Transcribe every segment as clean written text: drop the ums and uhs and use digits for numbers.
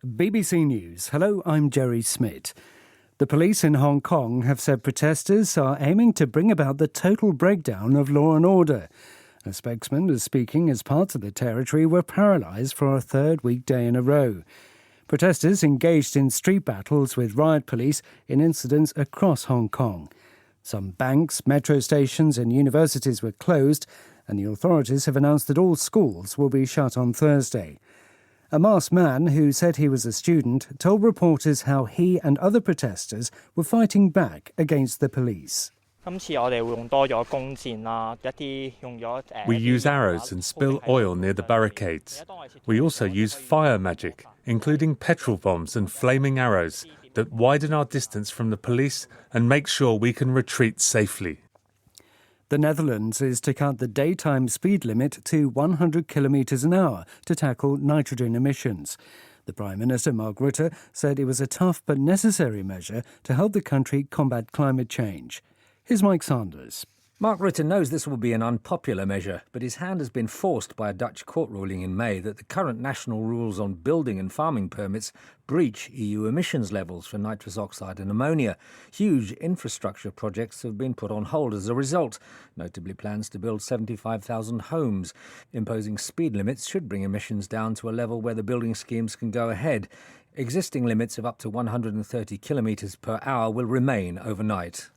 BBC News. Hello, I'm Jerry Smith. The police in Hong Kong have said protesters are aiming to bring about the total breakdown of law and order. A spokesman is speaking as parts of the territory were paralysed for a third weekday in a row. Protesters engaged in street battles with riot police in incidents across Hong Kong. Some banks, metro stations and universities were closed, and the authorities have announced that all schools will be shut on Thursday. A masked man who said he was a student told reporters how he and other protesters were fighting back against the police. We use arrows and spill oil near the barricades. We also use fire magic, including petrol bombs and flaming arrows that widen our distance from the police and make sure we can retreat safely. The Netherlands is to cut the daytime speed limit to 100 kilometres an hour to tackle nitrogen emissions. The Prime Minister, Mark Rutte, said it was a tough but necessary measure to help the country combat climate change. Here's Mike Sanders. Mark Rutte knows this will be an unpopular measure, but his hand has been forced by a Dutch court ruling in May that the current national rules on building and farming permits breach EU emissions levels for nitrous oxide and ammonia. Huge infrastructure projects have been put on hold as a result, notably plans to build 75,000 homes. Imposing speed limits should bring emissions down to a level where the building schemes can go ahead. Existing limits of up to 130 kilometres per hour will remain overnight.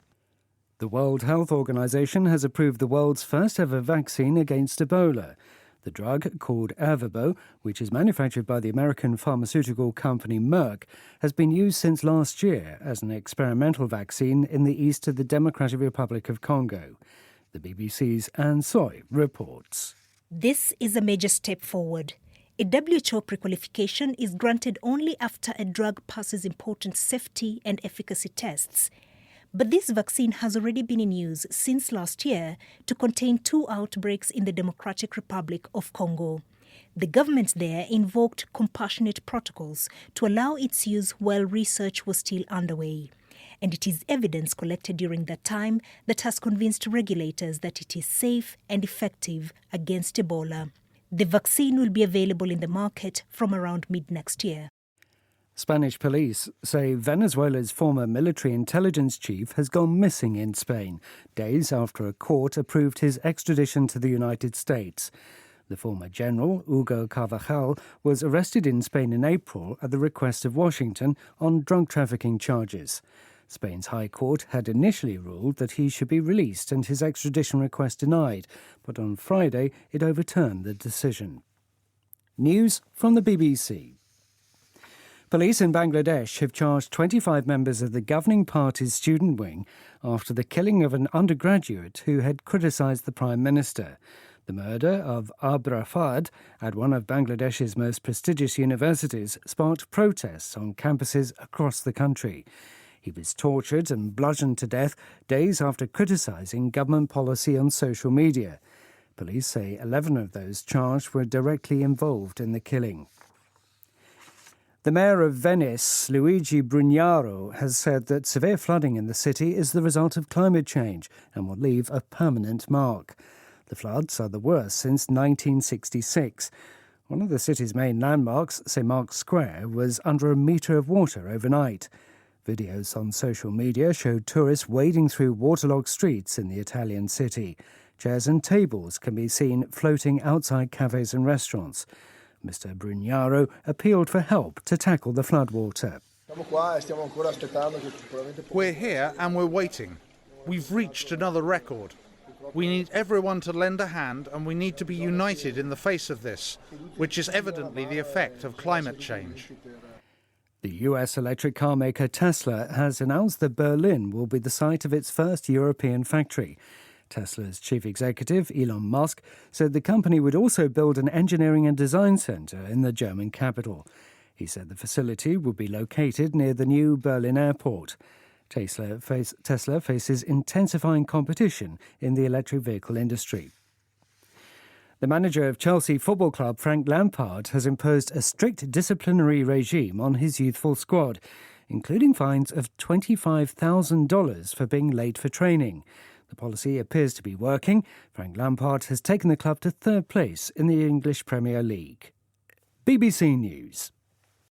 The World Health Organization has approved the world's first ever vaccine against Ebola. The drug, called Ervebo, which is manufactured by the American pharmaceutical company Merck, has been used since last year as an experimental vaccine in the east of the Democratic Republic of Congo. The BBC's Anne Soy reports. This is a major step forward. A WHO prequalification is granted only after a drug passes important safety and efficacy tests. But this vaccine has already been in use since last year to contain 2 outbreaks in the Democratic Republic of Congo. The government there invoked compassionate protocols to allow its use while research was still underway. And it is evidence collected during that time that has convinced regulators that it is safe and effective against Ebola. The vaccine will be available in the market from around mid-next year. Spanish police say Venezuela's former military intelligence chief has gone missing in Spain, days after a court approved his extradition to the United States. The former general, Hugo Carvajal, was arrested in Spain in April at the request of Washington on drug trafficking charges. Spain's High Court had initially ruled that he should be released and his extradition request denied, but on Friday it overturned the decision. News from the BBC. Police in Bangladesh have charged 25 members of the governing party's student wing after the killing of an undergraduate who had criticised the Prime Minister. The murder of Abra Fahd at one of Bangladesh's most prestigious universities sparked protests on campuses across the country. He was tortured and bludgeoned to death days after criticising government policy on social media. Police say 11 of those charged were directly involved in the killing. The mayor of Venice, Luigi Brugnaro, has said that severe flooding in the city is the result of climate change and will leave a permanent mark. The floods are the worst since 1966. One of the city's main landmarks, St. Mark's Square, was under a metre of water overnight. Videos on social media showed tourists wading through waterlogged streets in the Italian city. Chairs and tables can be seen floating outside cafes and restaurants. Mr. Brugnaro appealed for help to tackle the floodwater. We're here and we're waiting. We've reached another record. We need everyone to lend a hand and we need to be united in the face of this, which is evidently the effect of climate change. The US electric car maker Tesla has announced that Berlin will be the site of its first European factory. Tesla's chief executive, Elon Musk, said the company would also build an engineering and design centre in the German capital. He said the facility would be located near the new Berlin airport. Tesla faces intensifying competition in the electric vehicle industry. The manager of Chelsea Football Club, Frank Lampard, has imposed a strict disciplinary regime on his youthful squad, including fines of $25,000 for being late for training. The policy appears to be working. Frank Lampard has taken the club to third place in the English Premier League. BBC News.